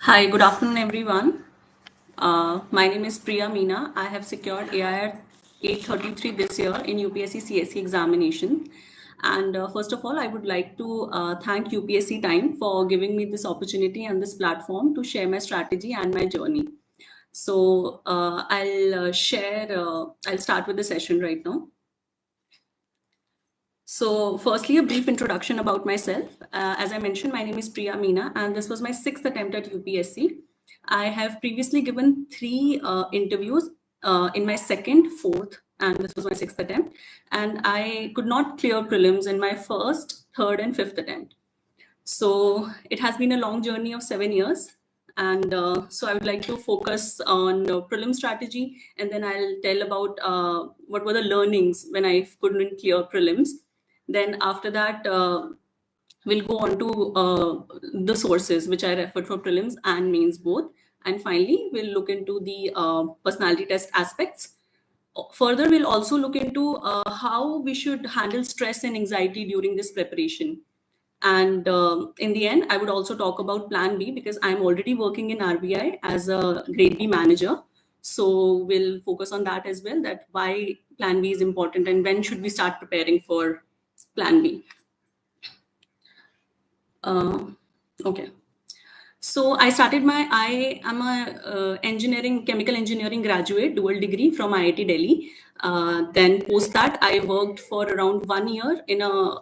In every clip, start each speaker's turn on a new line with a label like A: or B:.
A: Hi, good afternoon, everyone. My name is Priya Meena. I have secured AIR 833 this year in UPSC CSE examination. And first of all, I would like to thank UPSC Time for giving me this opportunity and this platform to share my strategy and my journey. So I'll start with the session right now. So, firstly, a brief introduction about myself. As I mentioned, my name is Priya Meena, and this was my sixth attempt at UPSC. I have previously given three interviews in my second, fourth, and this was my sixth attempt. And I could not clear prelims in my first, third, and fifth attempt. So, it has been a long journey of 7 years. And so I would like to focus on prelim strategy, and then I'll tell about what were the learnings when I couldn't clear prelims. Then after that, we'll go on to the sources which I referred for prelims and mains both. And finally, we'll look into the personality test aspects. Further, we'll also look into how we should handle stress and anxiety during this preparation. And in the end, I would also talk about Plan B because I'm already working in RBI as a Grade B manager. So we'll focus on that as well, that why Plan B is important and when should we start preparing for Plan B. Okay. So I am a chemical engineering graduate, dual degree from IIT Delhi. Then post that, I worked for around 1 year in a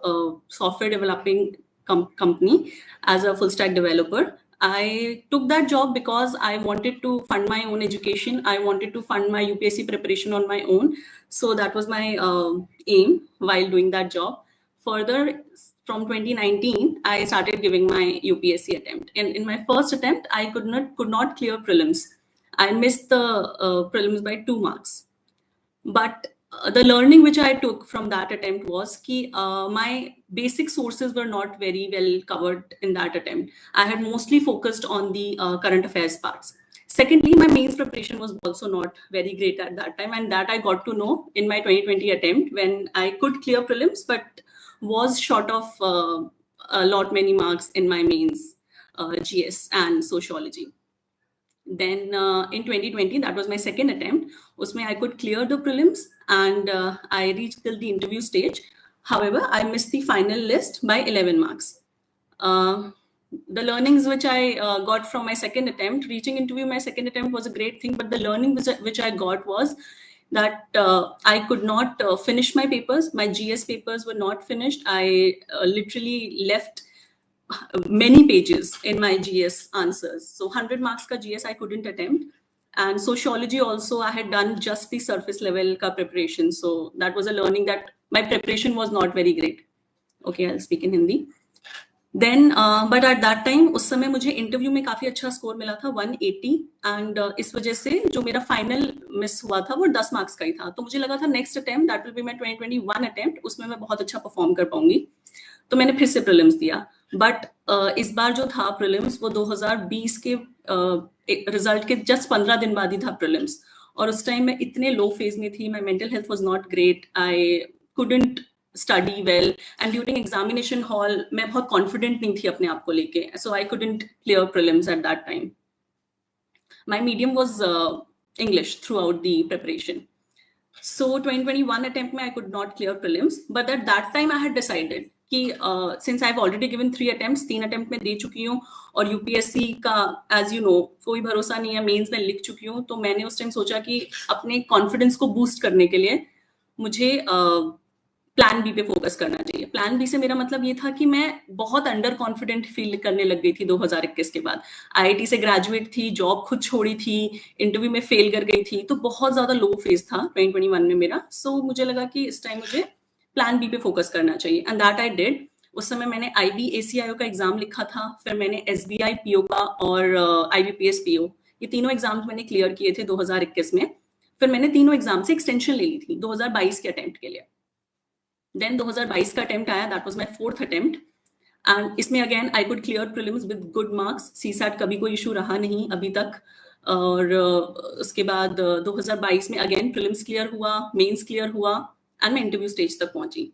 A: software developing company as a full stack developer. I took that job because I wanted to fund my own education. I wanted to fund my UPSC preparation on my own. So that was my aim while doing that job. Further, from 2019, I started giving my UPSC attempt. And in my first attempt, I could not clear prelims. I missed the prelims by 2 marks. But the learning which I took from that attempt was that my basic sources were not very well covered in that attempt. I had mostly focused on the current affairs parts. Secondly, my mains preparation was also not very great at that time, and that I got to know in my 2020 attempt when I could clear prelims, but was short of a lot many marks in my mains, GS and sociology. Then in 2020, that was my second attempt. Usme I could clear the prelims and I reached till the interview stage. However, I missed the final list by 11 marks. The learnings which I got from my second attempt, reaching interview my second attempt was a great thing, but the learning which I got was that I could not finish my papers. My GS papers were not finished. I literally left many pages in my GS answers. So 100 marks ka GS I couldn't attempt. And sociology also, I had done just the surface level ka preparation. So that was a learning that my preparation was not very great. Okay, I'll speak in Hindi. Then, but at that time, उस समय मुझे interview में काफी अच्छा score मिला था 180 and इस वजह से जो मेरा फाइनल मिस हुआ था वो 10 मार्क्स का ही था. तो मुझे लगा था next attempt that will be my 2021 attempt, उसमें मैं बहुत अच्छा परफॉर्म कर पाऊंगी. तो मैंने फिर से प्रीलिम्स दिया. बट इस बार जो था प्रीलिम्स वो 2020 के रिजल्ट के जस्ट 15 दिन बाद ही था प्रीलिम्स. और उस टाइम मैं इतने लो फेज में थी, my mental health was not great, I couldn't study well and during examination hall मैं बहुत कॉन्फिडेंट नहीं थी अपने आप को लेके. So I couldn't clear prelims at that time. My medium was English throughout the preparation. So 2021 attempt में I could not clear prelims, but at that time I had decided कि since I've already given 3 attempts, 3 attempt में दे चुकी हूँ और UPSC का as you know कोई भरोसा नहीं है, मेंस में लिख चुकी हूँ. तो मैंने उस टाइम सोचा कि अपने कॉन्फिडेंस को बूस्ट करने के लिए मुझे प्लान बी पे फोकस करना चाहिए. प्लान बी से मेरा मतलब ये था कि मैं बहुत अंडर कॉन्फिडेंट फील करने लग गई थी 2021 के बाद. आईआईटी से ग्रेजुएट थी, जॉब खुद छोड़ी थी, इंटरव्यू में फेल कर गई थी, तो बहुत ज्यादा लो फेज था 2021 में मेरा. सो मुझे लगा कि इस टाइम मुझे प्लान बी पे फोकस करना चाहिए एंड दैट आई डिड. उस समय मैंने IB-ACIO का एग्जाम लिखा था, फिर मैंने SBI PO का और IBPS PO, ये तीनों एग्जाम्स मैंने क्लियर किए थे 2021 में. फिर मैंने तीनों एग्जाम से एक्सटेंशन ले ली थी 2022 के अटेम्प्ट के लिए. देन 2022 का अटेम्प्ट आया, that was my fourth attempt and इसमें again I could clear prelims with good marks. CSAT कभी कोई इशू रहा नहीं अभी तक. और उसके बाद 2022 में अगेन प्रीलिम्स क्लियर हुआ, मेंस क्लियर हुआ एंड मैं इंटरव्यू स्टेज तक पहुंची.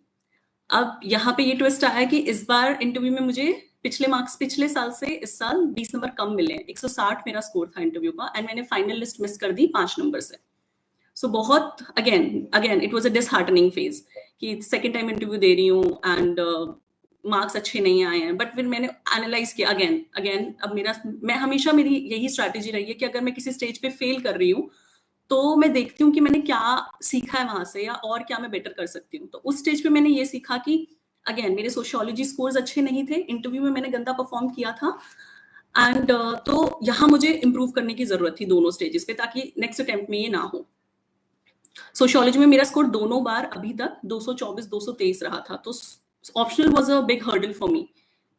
A: अब यहाँ पे ये ट्विस्ट आया कि इस बार इंटरव्यू में मुझे पिछले साल से इस साल 20 नंबर कम मिले हैं। 160 मेरा स्कोर था इंटरव्यू का एंड मैंने फाइनल लिस्ट मिस कर दी 5 नंबर से। सो बहुत again it was a disheartening phase कि सेकंड टाइम इंटरव्यू दे रही हूँ एंड मार्क्स अच्छे नहीं आए हैं। बट फिर मैंने एनालाइज किया अगेन अब मैं हमेशा मेरी यही स्ट्रैटेजी रही है कि अगर मैं किसी स्टेज पे फेल कर रही हूँ तो मैं देखती हूँ कि मैंने क्या सीखा है वहां से या और क्या मैं बेटर कर सकती हूँ। तो उस स्टेज पे मैंने ये सीखा कि अगेन मेरे सोशियोलॉजी स्कोर्स अच्छे नहीं थे, इंटरव्यू में मैंने गंदा परफॉर्म किया था एंड तो यहाँ मुझे इंप्रूव करने की जरूरत थी दोनों स्टेजेस पे, ताकि नेक्स्ट अटेम्प्ट में ये ना हो। सोशियोलॉजी में मेरा स्कोर दोनों बार अभी तक 224 223 रहा था, तो optional was a big hurdle for me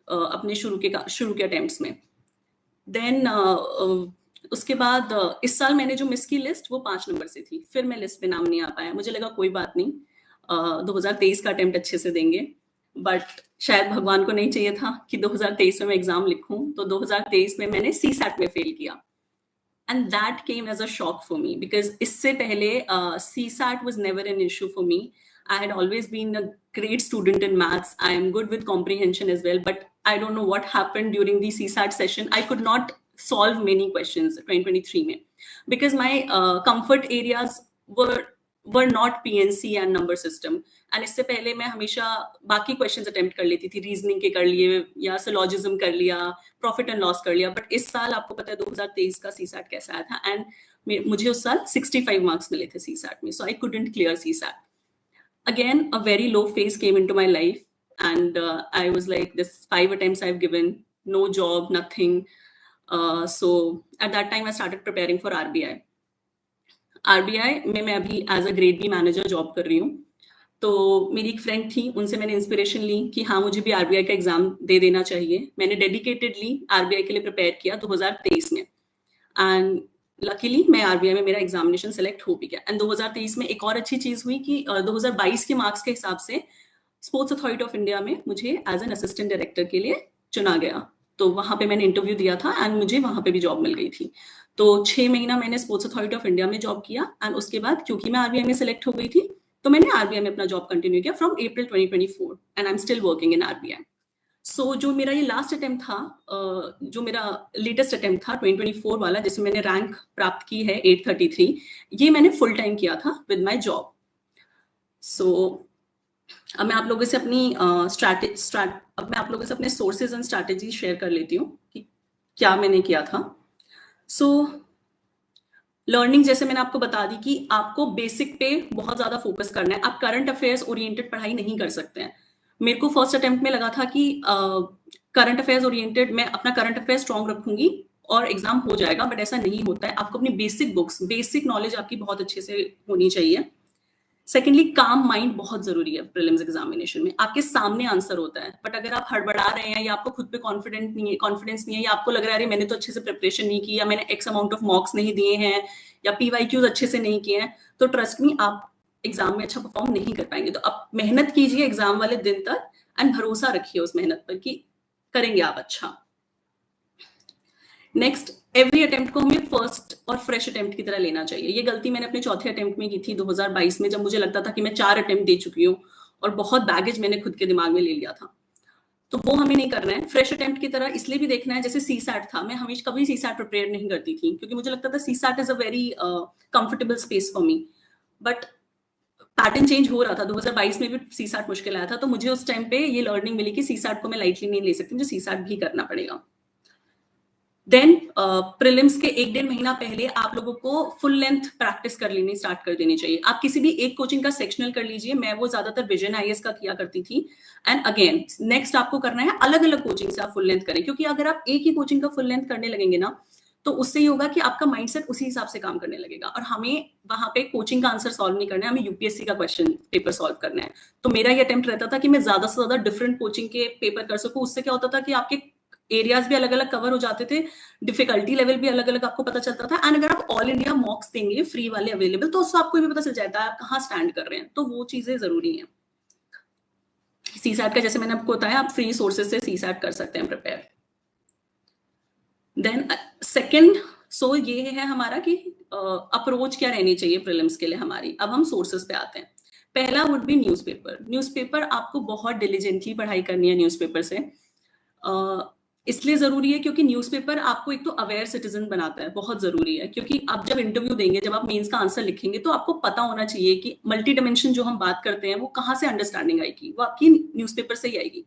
A: अपने शुरू के अटेम्प्ट्स में। देन उसके बाद इस साल मैंने जो मिस की लिस्ट वो 5 नंबर से थी, फिर मैं लिस्ट पे नाम नहीं आ पाया। मुझे लगा कोई बात नहीं, 2023 का अटेम्प्ट अच्छे से देंगे, बट शायद भगवान को नहीं चाहिए था कि 2023 में मैं एग्जाम लिखूं, तो 2023 में मैंने CSAT में फेल किया and that came as a shock for me because isse pehle CSAT was never an issue for me. I had always been a great student in maths. I am good with comprehension as well, but I don't know what happened during the CSAT session. I could not solve many questions 2023 mein because my comfort areas were not PNC and number system. And इससे पहले मैं हमेशा बाकी questions attempt कर लेती थी, reasoning के कर लिए या सिलॉजिज्म कर लिया, प्रॉफिट एंड लॉस कर लिया। बट इस साल आपको पता है 2023 का CSAT कैसा आया था एंड मुझे उस साल 65 मार्क्स मिले थे CSAT में, so I couldn't clear CSAT. Again, a very low phase came into my life and I was like, this 5 attempts I've given, no job, nothing. So at that time I started preparing for RBI. RBI में मैं अभी as a grade B manager job कर रही हूँ। तो मेरी एक friend थी, उनसे मैंने इंस्पिरेशन ली कि हाँ मुझे भी RBI का एग्जाम दे देना चाहिए। मैंने डेडिकेटेडली RBI के लिए प्रिपेयर किया 2023 में एंड लकीली मैं RBI में मेरा एग्जामिनेशन सेलेक्ट हो भी गया। एंड 2023 में एक और अच्छी चीज हुई कि 2022 के मार्क्स के हिसाब से स्पोर्ट्स अथॉरिटी ऑफ इंडिया में मुझे एज एन असिस्टेंट डायरेक्टर के लिए चुना गया। तो वहां पे मैंने इंटरव्यू दिया था एंड मुझे वहां पे भी जॉब मिल गई थी। तो 6 महीना मैंने स्पोर्ट्स अथॉरिटी ऑफ इंडिया में जॉब किया एंड उसके बाद क्योंकि मैं RBI में सेलेक्ट हो गई थी तो मैंने RBI में अपना जॉब कंटिन्यू किया from April 2024 and I am still working in RBI. सो जो मेरा ये लास्ट अटेम्प्ट था, जो मेरा लेटेस्ट अटेम्प्ट था 2024 वाला जिसमें मैंने रैंक प्राप्त की है 833, ये मैंने फुल टाइम किया था विद माय जॉब. सो अब मैं आप लोगों से अपने सोर्सेज एंड स्ट्रैटेजी शेयर कर लेती हूँ कि क्या मैंने किया था. सो लर्निंग जैसे मैंने आपको बता दी कि आपको बेसिक पे बहुत ज्यादा फोकस करना है. आप करंट अफेयर्स ओरिएंटेड पढ़ाई नहीं कर सकते हैं. मेरे को फर्स्ट अटेम्प्ट में लगा था कि करंट अफेयर्स ओरिएंटेड मैं अपना करंट अफेयर स्ट्रॉन्ग रखूंगी और एग्जाम हो जाएगा, बट ऐसा नहीं होता है. आपको अपनी बेसिक बुक्स, बेसिक नॉलेज आपकी बहुत अच्छे से होनी चाहिए. सेकेंडली, काम माइंड बहुत जरूरी है. प्रीलिम्स एग्जामिनेशन में आपके सामने आंसर होता है, बट अगर आप हड़बड़ा रहे हैं या आपको खुद पे कॉन्फिडेंस नहीं है या आपको लग रहा है मैंने तो अच्छे से प्रिपरेशन नहीं की या मैंने एक्स अमाउंट ऑफ मार्क्स नहीं दिए हैं या PYQs अच्छे से नहीं किए हैं, तो ट्रस्ट मी आप एग्जाम में अच्छा परफॉर्म नहीं कर पाएंगे. तो आप मेहनत कीजिए एग्जाम वाले दिन तक एंड भरोसा रखिए उस मेहनत पर कि करेंगे आप अच्छा. नेक्स्ट, एवरी अटेम्प्ट को हमें फर्स्ट और फ्रेश अटेम्प्ट की तरह लेना चाहिए. ये गलती मैंने अपने चौथे अटेम्प्ट में की थी 2022 में, जब मुझे लगता था कि मैं 4 अटेम्प्ट दे चुकी हूँ और बहुत बैगेज मैंने खुद के दिमाग में ले लिया था. तो वो हमें नहीं करना है. फ्रेश अटेम्प्ट की तरह इसलिए भी देखना है, जैसे CSAT था, मैं हमेशा कभी CSAT प्रिपेयर नहीं करती थी क्योंकि मुझे लगता था CSAT is a very comfortable space for me. But pattern change हो रहा था. 2022 में भी CSAT मुश्किल आया था, तो मुझे उस टाइम पे ये लर्निंग मिली कि CSAT को मैं लाइटली नहीं ले सकती, मुझे CSAT भी करना पड़ेगा. देन प्रीलिम्स के 1-1.5 महीना पहले आप लोगों को फुल लेंथ प्रैक्टिस कर लेनी स्टार्ट कर देनी चाहिए. आप किसी भी एक कोचिंग का सेक्शनल कर लीजिए. मैं वो ज्यादातर विजन IAS का किया करती थी. एंड अगेन नेक्स्ट आपको करना है अलग अलग कोचिंग से आप फुल लेंथ करें, क्योंकि अगर आप एक ही कोचिंग का फुल लेंथ करने लगेंगे ना, तो उससे ये होगा कि आपका माइंडसेट उसी हिसाब से काम करने लगेगा. और हमें वहां पे कोचिंग का आंसर सॉल्व नहीं करना है, हमें UPSC का क्वेश्चन पेपर सॉल्व करना है. तो मेरा ये अटेम्प्ट रहता था कि मैं ज्यादा से ज्यादा डिफरेंट कोचिंग के पेपर कर सकूं. उससे क्या होता था कि आपके एरियाज भी अलग अलग कवर हो जाते थे, डिफिकल्टी लेवल भी अलग अलग आपको पता चलता था. एंड अगर आप ऑल इंडिया मॉक्स देंगे फ्री वाले अवेलेबल, तो उससे आपको भी पता चल जाता है आप कहाँ स्टैंड कर रहे हैं. तो वो चीजें जरूरी हैं. CSAT का जैसे मैंने आपको बताया, आप फ्री सोर्सेज से CSAT कर सकते हैं प्रिपेयर. देन सेकेंड, सो ये है हमारा कि अप्रोच क्या रहनी चाहिए प्रीलिम्स के लिए हमारी. अब हम सोर्सेज पे आते हैं. पहला वुड बी न्यूज़पेपर. न्यूज़पेपर आपको बहुत डिलीजेंटली पढ़ाई करनी है न्यूज़पेपर से. इसलिए जरूरी है क्योंकि न्यूज़पेपर आपको एक तो अवेयर सिटीजन बनाता है, बहुत जरूरी है, क्योंकि आप जब इंटरव्यू देंगे, जब आप मेंस का आंसर लिखेंगे, तो आपको पता होना चाहिए कि मल्टी डायमेंशन जो हम बात करते हैं वो कहाँ से अंडरस्टैंडिंग आएगी, वो आपकी न्यूज़पेपर से ही आएगी।